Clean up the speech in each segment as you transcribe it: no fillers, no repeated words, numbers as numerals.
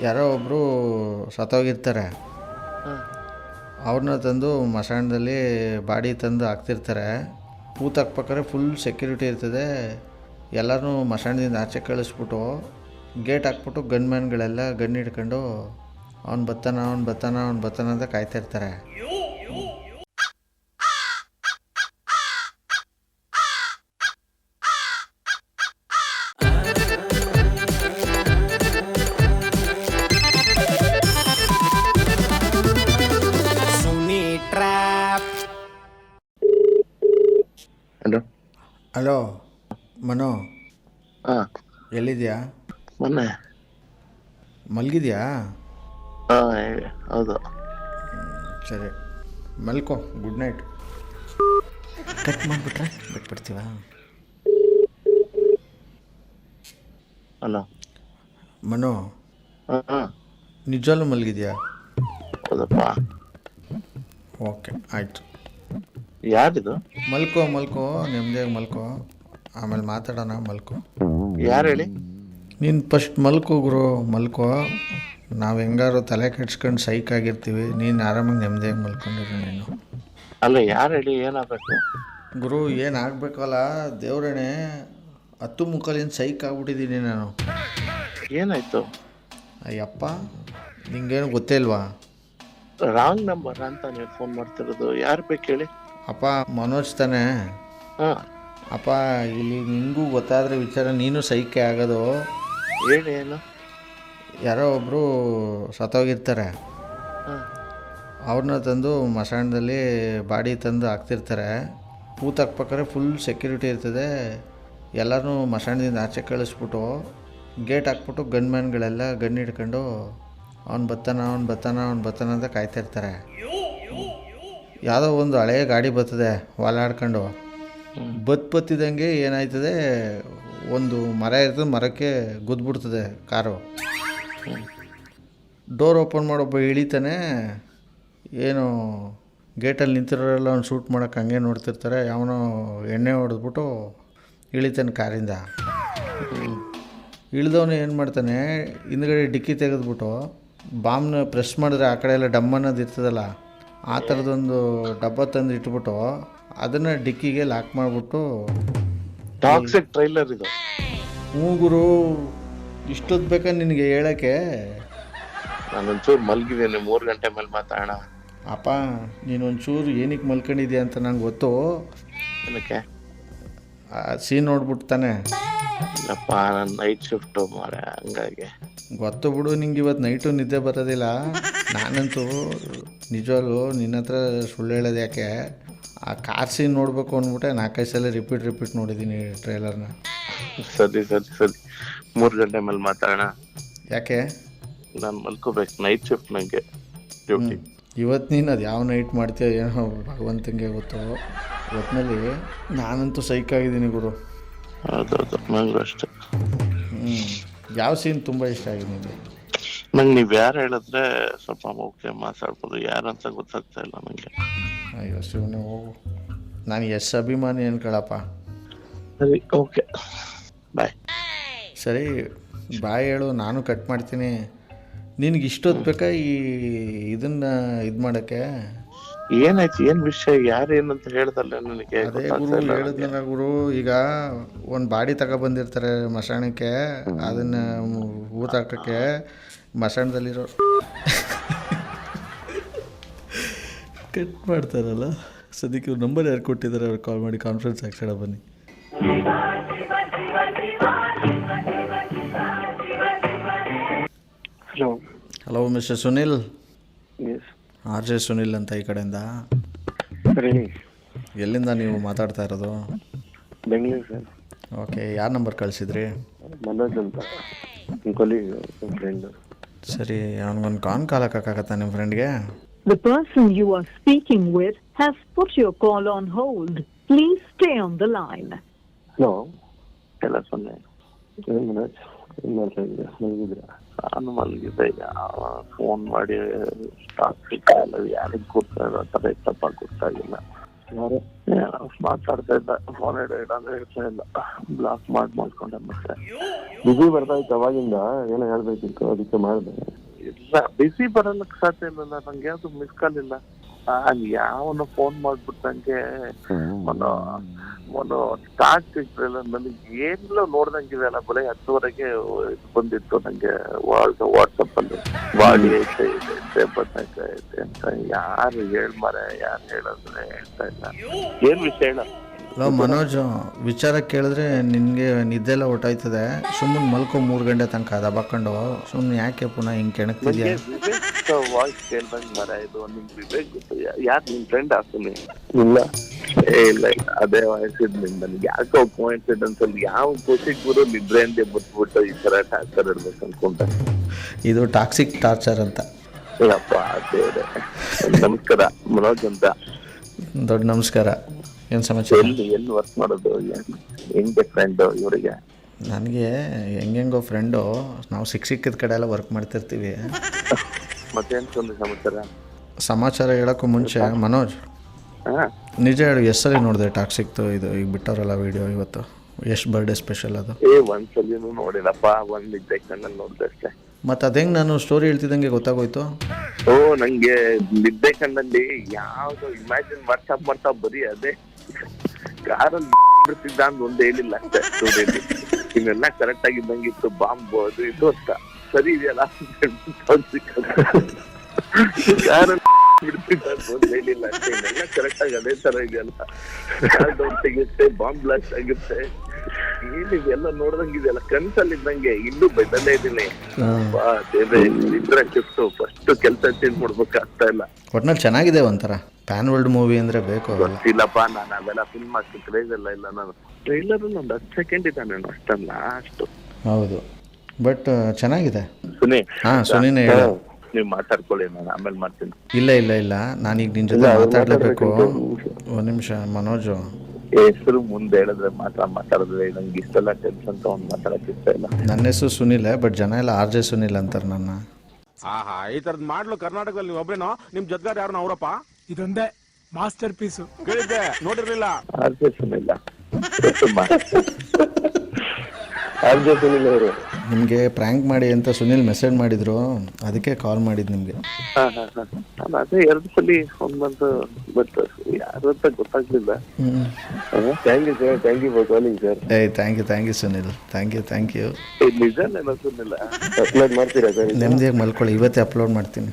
ಯಾರೋ ಒಬ್ಬರು ಸತ್ತೋಗಿರ್ತಾರೆ. ಹಾಂ ಅವ್ರನ್ನ ತಂದು ಮಶಾಣದಲ್ಲಿ ಬಾಡಿ ತಂದು ಹಾಕ್ತಿರ್ತಾರೆ. ಹಾಕ್ಬೇಕಾದ್ರೆ ಫುಲ್ ಸೆಕ್ಯೂರಿಟಿ ಇರ್ತದೆ. ಎಲ್ಲರೂ ಮಶಾಣದಿಂದ ಆಚೆ ಕಳಿಸ್ಬಿಟ್ಟು ಗೇಟ್ ಹಾಕ್ಬಿಟ್ಟು ಗನ್ಮ್ಯಾನ್ಗಳೆಲ್ಲ ಗನ್ ಹಿಡ್ಕೊಂಡು ಅವ್ನು ಬರ್ತಾನ ಅಂತ ಕಾಯ್ತಿರ್ತಾರೆ. ಹಲೋ ಹಲೋ ಮನು, ಹಾಂ ಎಲ್ಲಿದೆಯಾ? ಮೊನ್ನೆ ಮಲಗಿದೆಯಾ? ಹಾಂ ಹೌದು. ಸರಿ ಮಲ್ಕೋ, ಗುಡ್ ನೈಟ್. ಕಟ್ ಮಾಡಿಬಿಟ್ರೆ ಬಿಟ್ಬಿಡ್ತೀವ? ಹಲೋ ಮನು, ಹಾಂ ಹಾಂ ನಿಜವಲ್ಲೂ ಮಲಗಿದೆಯಾ? ಹೌದಪ್ಪ. ಓಕೆ ಆಯಿತು. ಯಾರಿದು? ಮಲ್ಕೋ ನೆಮ್ಮದಿಯಾಗಿ ಮಲ್ಕೋ, ಆಮೇಲೆ ಮಾತಾಡೋಣ. ಮಲ್ಕೋ. ಯಾರು ಹೇಳಿ? ನೀನು ಫಸ್ಟ್ ಮಲ್ಕೋ ಗುರು, ಮಲ್ಕೋ. ನಾವು ಹೆಂಗಾರು ತಲೆ ಕೆಡ್ಸ್ಕೊಂಡು ಸೈಕ್ ಆಗಿರ್ತೀವಿ, ನೀನು ಆರಾಮಾಗಿ ನೆಮ್ಮದಿಯಾಗಿ ಮಲ್ಕೊಂಡಿರು ನೀನು. ಅಲ್ಲ ಯಾರು ಹೇಳಿ, ಏನಾಗಬೇಕು? ಗುರು ಏನಾಗಬೇಕಲ್ಲ ದೇವ್ರಣೆ, 10 ಮುಕ್ಕಾಲಿಂದ ಸೈಕ್ ಆಗ್ಬಿಟ್ಟಿದ್ದೀನಿ ನಾನು. ಏನಾಯ್ತು? ಅಯ್ಯಪ್ಪ, ನಿಂಗೇನು ಗೊತ್ತೇ ಇಲ್ವಾ? ರಾಂಗ್ ನಂಬರ್ ಅಂತ ನೀವು ಫೋನ್ ಮಾಡ್ತಿರೋದು. ಯಾರು ಬೇಕು ಹೇಳಿ? ಅಪ್ಪ ಮನೋಜ್ ತಾನೇ? ಹಾಂ ಅಪ್ಪ ಇಲ್ಲಿ ನಿಂಗೂ ಗೊತ್ತಾದರೆ ವಿಚಾರ, ನೀನು ಸೈಕೆ ಆಗೋದು. ಹೇಳಿ ಏನು? ಯಾರೋ ಒಬ್ಬರು ಸತ್ತೋಗಿರ್ತಾರೆ. ಹಾಂ ಅವ್ರನ್ನ ತಂದು ಮಶಾಣದಲ್ಲಿ ಬಾಡಿ ತಂದು ಹಾಕ್ತಿರ್ತಾರೆ. ಹಾಕ್ಬೇಕಾದ್ರೆ ಫುಲ್ ಸೆಕ್ಯೂರಿಟಿ ಇರ್ತದೆ. ಎಲ್ಲರೂ ಮಶಾಣದಿಂದ ಆಚೆ ಕಳಿಸ್ಬಿಟ್ಟು ಗೇಟ್ ಹಾಕ್ಬಿಟ್ಟು ಗನ್ಮ್ಯಾನ್ಗಳೆಲ್ಲ ಗನ್ ಹಿಡ್ಕೊಂಡು ಅವ್ನು ಬರ್ತಾನ ಅಂತ ಕಾಯ್ತಿರ್ತಾರೆ. ಯಾವುದೋ ಒಂದು ಹಳೆಯ ಗಾಡಿ ಬರ್ತದೆ ವಾಲಾಡ್ಕೊಂಡು. ಬತ್ತಿದಂಗೆ ಏನಾಯ್ತದೆ, ಒಂದು ಮರ ಇರ್ತದೆ, ಮರಕ್ಕೆ ಗುದ್ಬಿಡ್ತದೆ ಕಾರು. ಡೋರ್ ಓಪನ್ ಮಾಡೊಬ್ಬ ಇಳಿತಾನೆ. ಏನು ಗೇಟಲ್ಲಿ ನಿಂತಿರೋರೆಲ್ಲ ಅವ್ನು ಶೂಟ್ ಮಾಡೋಕೆ ಹಂಗೆ ನೋಡ್ತಿರ್ತಾರೆ. ಅವನು ಎಣ್ಣೆ ಹೊಡೆದ್ಬಿಟ್ಟು ಇಳಿತಾನೆ ಕಾರಿಂದ. ಇಳಿದವನು ಏನು ಮಾಡ್ತಾನೆ, ಹಿಂದ್ಗಡೆ ಡಿಕ್ಕಿ ತೆಗೆದ್ಬಿಟ್ಟು ಬಾಂಬ್ನ ಪ್ರೆಸ್ ಮಾಡಿದ್ರೆ ಆ ಕಡೆ ಎಲ್ಲ ಡಮ್ ಅನ್ನೋದು ಇರ್ತದಲ್ಲ, ಆ ಥರದೊಂದು ಡಬ್ಬ ತಂದು ಇಟ್ಬಿಟ್ಟು ಅದನ್ನು ಡಿಕ್ಕಿಗೆ ಲಾಕ್ ಮಾಡಿಬಿಟ್ಟು. ಟಾಕ್ಸಿಕ್ ಟ್ರೈಲರ್ ಇದು. ಗುರು, ಇಷ್ಟೊತ್ತು ಬೇಕಾ ನಿನಗೆ ಹೇಳೋಕ್ಕೆ? ನಾನೊಂಚೂರು ಮಲಗಿದ್ದೀನಿ, 3 ಗಂಟೆ ಮೇಲೆ ಮಾತಾಡೋಣ. ಅಪ್ಪ ನೀನೊಂಚೂರು ಏನಕ್ಕೆ ಮಲ್ಕೊಂಡಿದ್ಯಾ ಅಂತ ನಂಗೆ ಗೊತ್ತು. ಏನಕ್ಕೆ? ಸೀನ್ ನೋಡ್ಬಿಟ್ಟು ತಾನೆ? ಇಲ್ಲಪ್ಪ, ನಾನು ನೈಟ್ ಶಿಫ್ಟು ಮಾರ, ಹಂಗಾಗಿ. ಗೊತ್ತು ಬಿಡು, ನಿಂಗೆ ಇವತ್ತು ನೈಟು ನಿದ್ದೆ ಬರೋದಿಲ್ಲ. ನಾನಂತೂ ನಿಜವಾಗ್ಲೂ ನಿನ್ನ ಹತ್ರ ಸುಳ್ಳು ಹೇಳೋದು ಯಾಕೆ, ಆ ಕಾರ್ ಸೀನ್ ನೋಡಬೇಕು ಅಂದ್ಬಿಟ್ಟೆ 4-5 ಸಲ ರಿಪೀಟ್ ನೋಡಿದ್ದೀನಿ ಟ್ರೈಲರ್ನ. ಸರಿ 3 ಗಂಟೆ ಮೇಲೆ ಮಾತಾಡೋಣ. ಯಾಕೆ? ನಾನು ಮಲ್ಕೋಬೇಕು, ನೈಟ್ ಶಿಫ್ಟ್ ನನಗೆ ಡ್ಯೂಟಿ. ಇವತ್ತು ನೀನು ಅದು ಯಾವ ನೈಟ್ ಮಾಡ್ತೀಯ ಏನೋ ಭಗವಂತಂಗೆ ಗೊತ್ತು. ಒಟ್ಟಿನಲ್ಲಿ ನಾನಂತೂ ಸೈಕಾಗಿದ್ದೀನಿ ಗುರು. ಹೌದೌದು, ನನಗೂ ಅಷ್ಟೇ. ಯಾವ ಸೀನ್ ತುಂಬ ಇಷ್ಟ ಆಗಿದೆ ನಿಮಗೆ? ನಂಗೆ ನೀವು ಯಾರು ಹೇಳಿದ್ರೆ ಸ್ವಲ್ಪ ಓಕೆ ಮಾತಾಡ್ಬೋದು, ಯಾರಂತ ಗೊತ್ತಾಗ್ತಾ ಇಲ್ಲ ನನಗೆ. ಅಯ್ಯೋ ಶಿವನೇ, ಹೋಗು. ನಾನು ಎಸ್ ಅಭಿಮಾನಿ ಅನ್ಕೊಳಪ್ಪ. ಸರಿ ಓಕೆ, ಬಾಯ್. ಸರಿ ಬಾಯ್ ಹೇಳು, ನಾನು ಕಟ್ ಮಾಡ್ತೀನಿ. ನಿನಗೆ ಇಷ್ಟೊತ್ತು ಬೇಕಾ ಇದನ್ನು ಇದು ಮಾಡೋಕ್ಕೆ? ಏನಾಯ್ತು, ಏನು ವಿಷಯ, ಯಾರು ಏನಂತ ಹೇಳ್ದಲ್ಲ ನನಗೆ? ಅದೇ ಗುರು ಹೇಳಿದ್ನಲ್ಲ ಗುರು, ಈಗ ಒಂದು ಬಾಡಿ ತಗೊಬಂದಿರ್ತಾರೆ ಮಶಾಣಕ್ಕೆ, ಅದನ್ನು ಹಾಕೋಕ್ಕೆ ಮಶಾಣದಲ್ಲಿರೋ ಕಟ್ ಮಾಡ್ತಾರಲ್ಲ. ಸದ್ಯಕ್ಕೆ ಇವ್ರ ನಂಬರ್ ಯಾರು ಕೊಟ್ಟಿದ್ದಾರೆ, ಅವ್ರು ಕಾಲ್ ಮಾಡಿ ಕಾನ್ಫರೆನ್ಸ್ ಹಾಕ್ಸೋಣ ಬನ್ನಿ. Hello mister Sunil. RJ Sunil ಅಂತ ಈ ಕಡೆಯಿಂದ. ಎಲ್ಲಿಂದ ನೀವು ಮಾತಾಡ್ತಾ ಇರೋದು? ಬೆಂಗಳೂರು ಸರ್. ಓಕೆ, ಯಾರು ನಂಬರ್ ಕಳಿಸಿದ್ರಿ? ಮನೋಜ್ ಅಂತ, ಕೊಲೀಗ್, ಫ್ರೆಂಡ್. ಸರಿ, ಅವನಿಗೊಂದು ಕಾಲ್ ಹಾಕೋಕ್ಕಾಗತ್ತಾ ನಿಮ್ಮ ಫ್ರೆಂಡ್ಗೆ? The person you are speaking with has put your call on hold. Please stay on the line. Hello, ಎಲ್ಲ ಸೊನ್ನೆ. ಮನೋಜ್, ಏನು ಮಾಡ್ತಾ ಇದ್ದೀರಾ? ಮಲಗಿದ್ರಾ? ನಾನು ಮಲಗಿದ್ದೆ. ಫೋನ್ ಮಾಡಿ ಸ್ಟಾಕ್ ಸಿಕ್ಕಿಲ್ಲ, ಯಾರಿಗೆ ಗೊತ್ತಾಗ ಆ ಥರ ತಪ್ಪಾಗಿ ಗೊತ್ತಾಗಿಲ್ಲ. ಯಾರು ಮಾತಾಡ್ತಾ ಇದ್ದ, ಫೋನ್ ಇಡ ಅಂದ್ರೆ ಹೇಳ್ತಾ ಇಲ್ಲ, ಬ್ಲಾಕ್ ಮಾಡ್ಕೊಂಡೆ. ಮತ್ತೆ ಬಿಸಿ ಬರ್ತಾ ಇತ್ತು ಅವಾಗಿಂದ, ಏನೋ ಹೇಳ್ಬೇಕಿತ್ತು ಅದಕ್ಕೆ ಮಾಡಿದೆ. ಇಲ್ಲ ಬಿಸಿ ಬರಲಕ್ ಸಾಧ್ಯ ಇಲ್ಲ, ನಂಗೆ ಯಾವ್ದು ಮಿಸ್ ಕಾಲ್ ಇಲ್ಲ. ಯಾವನ ಫೋನ್ ಮಾಡ್ಬಿಟ್ಟಂಗೆ ಒಂದು ಸ್ಟಾರ್ಟ್ ಇದ್ರಲ್ಲ, ನನಗೆ ಏನೆಲ್ಲ ನೋಡ್ದಂಗಿದೆ ಅಲ್ಲ, ಬರೀ 10:00 ಬಂದಿತ್ತು ನಂಗೆ ವಾಟ್ಸಪ್ ಅಲ್ಲಿ, ಬಾಡಿ ಐತೆ ಬದನೆಕಾಯಿ ಐತೆ ಅಂತ. ಯಾರು ಯಾರು ಹೇಳಿದ್ರೆ ಹೇಳ್ತಾ ಇಲ್ಲ. ಏನ್ ವಿಷಯ ಹೇಳ? ಮನೋಜ್, ವಿಚಾರ ಕೇಳಿದ್ರೆ ನಿನಗೆ ನಿದ್ದೆಲ್ಲ ಹೊಟ್ಟಾಯ್ತದೆ, ಸುಮ್ಮನೆ ಮಲ್ಕೊ 3 ಗಂಟೆ ತನಕ ದಬಾಕೊಂಡು. ಸುಮ್ಮನೆ ಯಾಕೆ ಪುನಃ ಹಿಂಗೆ ಕೆಣಕ್ತಿದ್ಯಾ? ವಿವೇಕ್ ವಾಯ್ಸ್ ಕೇಳ್ದಂಗೆ ಮರ ಇದು. ನಿಮ್ಗೆ ವಿವೇಕ್ ಗೊತ್ತು? ಯಾರು ನಿಮ್ ಫ್ರೆಂಡ್ ಹಾಕ್ತೀನಿ? ಇಲ್ಲ ಇಲ್ಲ ಅದೇ ವಾಯ್ಸ್ ಇದ್ ನನ್ಗೆ ಯಾಕೋ ಕೋಇನ್ಸಿಡೆನ್ಸ್ ಅಲ್ಲಿ ಯಾವ ಕೋಚಿಗೆ ಗುರು ನಿದ್ರೆ ಅಂತ ಬಿಟ್ಬಿಟ್ಟು ಈ ತರ ಟಾರ್ಚರ್ ಇಡ್ಬೇಕು ಅನ್ಕೊಂಡೆ. ಇದು ಟಾಕ್ಸಿಕ್ ಟಾರ್ಚರ್ ಅಂತ. ಅಪ್ಪ ದೇವ್ರೆ. ನಮಸ್ಕಾರ, ಮನೋಜ್ ಅಂತ. ದೊಡ್ಡ ನಮಸ್ಕಾರ. ಏನು ಸಮಾಚಾರ? ಎಲ್ಲಿ ವರ್ಕ್ ಮಾಡೋದು? ಹೆಂಗೆ ಫ್ರೆಂಡ್ ಇವರಿಗೆ? ನನಗೆ ಹೆಂಗೆಂಗೋ ಫ್ರೆಂಡು, ನಾವು ಸಿಕ್ಕಿದ ಕಡೆ ಎಲ್ಲ ವರ್ಕ್ ಮಾಡ್ತಿರ್ತೀವಿ. ಮತ್ತೇನು ಸಮಾಚಾರ? ಸಮಾಚಾರ ಹೇಳೋಕ್ಕೂ ಮುಂಚೆ ಮನೋಜ್, ನಿಜ ಹೇಳು, ಎಷ್ಟು ಸಲ ನೋಡಿದೆ ಟಾಕ್ಸಿಕ್ದು? ಇದು ಈಗ ಬಿಟ್ಟವರಲ್ಲ ವಿಡಿಯೋ ಇವತ್ತು, ಎಷ್ಟು ಬರ್ಡೇ ಸ್ಪೆಷಲ್ ಅದು? ಒಂದ್ಸಲಿನೂ ನೋಡಿಲ್ಲಪ್ಪ, ಒಂದ್ ನಿದ್ದೆ ಕಣ್ಣಲ್ಲಿ ನೋಡಿದೆ ಅಷ್ಟೇ. ಮತ್ತು ಅದೇಂಗೆ ನಾನು ಸ್ಟೋರಿ ಹೇಳ್ತಿದ್ದಂಗೆ ಗೊತ್ತಾಗೋಯ್ತು? ನಂಗೆ ನಿದ್ದೆ ಕಣ್ಣಲ್ಲಿ ಯಾವ್ದು ಇಮ್ಯಾಜಿನ್ ಮಾಡ್ತಾ ಬರೀ ಅದೇ ಕಾರಲ್ಲಿ ಬಿಡ್ತಿದ್ದ ಅಂತ ಒಂದು ಹೇಳಿಲ್ಲ ಅಷ್ಟೇ ಸ್ಟೋರಿಯಲ್ಲಿ. ಇನ್ನೆಲ್ಲ ಕರೆಕ್ಟ್ ಆಗಿದ್ದಂಗಿತ್ತು, ಬಾಂಬ್ ಅದು ಇದು ಅಂತ. ಸರಿ ಇದೆಯಲ್ಲ ಕಾರಲ್ಲಿ ಬಿಡ್ತಿದ್ದ ಅಂತ ಒಂದು ಹೇಳಿಲ್ಲ ಅಷ್ಟೇ. ಇನ್ನೆಲ್ಲ ಕರೆಕ್ಟ್ ಆಗಿ ಅದೇ ತರ ಇದೆಯಲ್ಲ, ಕಾರ್ ಡೋರ್ ತೆಗಿಯುತ್ತೆ, ಬಾಂಬ್ ಬ್ಲಾಸ್ಟ್ ಆಗುತ್ತೆ, ಏನಿದೆಲ್ಲ ನೋಡ್ದಂಗಿದೆಯಲ್ಲ, ಕನ್ಸಲ್ಲಿ ಇದ್ದಂಗೆ. ಇನ್ನೂ ಬೆದಲ್ಲೇ ಇದೀನಿ. ನಿದ್ರೆ ಶಿಫ್ಟ್ ಫಸ್ಟ್ ಕೆಲಸ ಚೇಂಜ್ ಮಾಡ್ಬೇಕಾಗ್ತಾ ಇಲ್ಲ. ಒಟ್ನಲ್ಲಿ ಚೆನ್ನಾಗಿದೆ ಒಂಥರ. ಪ್ಯಾನ್ ವರ್ಲ್ಡ್ ಮೂವಿ ಅಂದರೆ ಬೇಕು. ಗೊತ್ತಿಲ್ಲಪ್ಪ, ನಾನು ಅವೆಲ್ಲ ಫಿಲ್ಮ್ ಅಷ್ಟು ಕ್ರೇಜ್ ಇಲ್ಲ. ನಾನು ಟ್ರೈಲರ್ ಒಂದು 10 ಸೆಕೆಂಡ್ ಇದ್ದಾನೆ ಅಷ್ಟಲ್ಲ, ಅಷ್ಟು. ಹೌದು, ಬಟ್ ಚೆನ್ನಾಗಿದೆ. ಸುನಿ, ಸುನಿನೇ ಹೇಳು. ನೀವು ಮಾತಾಡ್ಕೊಳ್ಳಿ, ನಾನು ಆಮೇಲೆ ಮಾಡ್ತೀನಿ. ಇಲ್ಲ ನಾನೀಗ ನಿನ್ನ ಜೊತೆ ಮಾತಾಡಲೇಬೇಕು. ಒಂದು ನಿಮಿಷ ಮನೋಜು, ಹೆಸರು ಮುಂದೆ ಹೇಳಿದ್ರೆ ಮಾತಾಡಿದ್ರೆ ನಂಗೆ ಇಷ್ಟೆಲ್ಲ ಟೆನ್ಷನ್ ತಗೊಂಡು ಮಾತಾಡಕ್ಕೆ ಇಷ್ಟ ಇಲ್ಲ. ನನ್ನ ಹೆಸರು ಸುನಿಲ್, ಬಟ್ ಜನ ಎಲ್ಲ RJ ಸುನಿಲ್ ಅಂತಾರೆ ನನ್ನ. ಈ ತರದ್ ಮಾಡ್ಲು ಕರ್ನಾಟಕದಲ್ಲಿ ನೀವು ಒಬ್ರೇನೋ? ನಿಮ್ ಜೊತೆಗಾರ ಯಾರು ಅವರಪ್ಪ? ಇದೊಂದೇ ಮಾಸ್ಟರ್ ಪೀಸು. ಕೇಳಿದ್ದೆ, ನೋಡಿರ್ಲಿಲ್ಲ. ಇಲ್ಲ ಸುನಿಲ್ ಅವರು ನಿಮಗೆ ಪ್ರ್ಯಾಂಕ್ ಮಾಡಿ ಅಂತ ಸುನಿಲ್ ಮೆಸೇಜ್ ಮಾಡಿದ್ರು, ಅದಕ್ಕೆ ಕಾಲ್ ಮಾಡಿದ್ದು ನಿಮಗೆ. ನಾನು ಅದೇ 2 ಸಲ ಫೋನ್ ಬಂತು, ಬಟ್ ಯಾರು ಅಂತ ಗೊತ್ತಾಗ್ಲಿಲ್ಲ. Thank you sir, thank you for calling sir. Thank you Sunil, thank you. ನಿಜನೇನೋ ಸುನಿಲ್ಲ? ಅಪ್ಲೋಡ್ ಮಾಡ್ತೀರಾ ಸರ್? ನೆಮ್ಮದಿಯಾಗಿ ಮಲ್ಕೊಳ್ಳಿ, ಇವತ್ತೇ ಅಪ್ಲೋಡ್ ಮಾಡ್ತೀನಿ.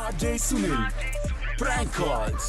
RJ Sunil, prank calls.